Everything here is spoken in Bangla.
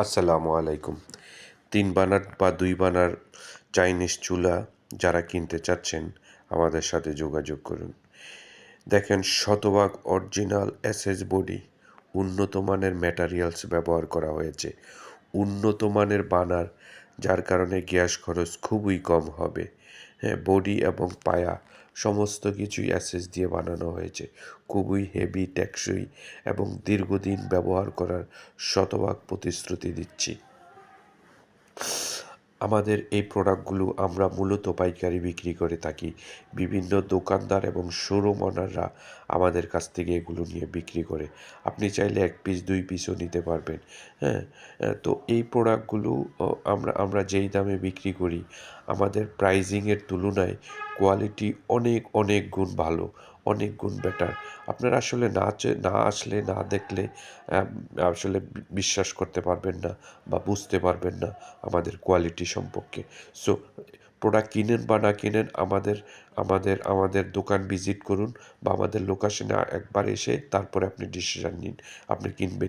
আসসালামু আলাইকুম। ৩ বার্নার বা ২ বার্নার চাইনিজ চুলা যারা কিনতে চাচ্ছেন, আমাদের সাথে যোগাযোগ করুন। দেখেন শতভাগ অরিজিনাল এসএস বডি, উন্নত মানের ম্যাটেরিয়ালস ব্যবহার করা হয়েছে। উন্নত মানের বার্নার, যার কারণে গ্যাস খরচ খুবই কম হবে। হ্যাঁ, বডি এবং পায়া সমস্ত কিছুই এসএস দিয়ে বানানো হয়েছে। খুবই হেভি, টেকসই এবং দীর্ঘদিন ব্যবহার করার শতভাগ প্রতিশ্রুতি দিচ্ছি। আমাদের এই প্রোডাক্টগুলো আমরা মূলত পাইকারি বিক্রি করে থাকি। বিভিন্ন দোকানদার এবং শোরুম ওনাররা আমাদের কাছ থেকে এগুলো নিয়ে বিক্রি করে। আপনি চাইলে ১ পিস ২ পিসও নিতে পারবেন। হ্যাঁ? তো এই প্রোডাক্টগুলো আমরা যেই দামে বিক্রি করি, আমাদের প্রাইজিংয়ের তুলনায় কোয়ালিটি অনেক, অনেক গুণ ভালো, অনেক গুণ বেটার। আপনারা আসলে না আসলে, না দেখলে অ্যাম আসলে বিশ্বাস করতে পারবেন না বা বুঝতে পারবেন না আমাদের কোয়ালিটি সম্পর্কে। সো প্রোডাক্ট কিনেন বা না কিনেন, আমাদের দোকান ভিজিট করুন বা আমাদের লোকেশনে একবার এসে তারপরে আপনি ডিসিশন নিন। আপনি কিনবেন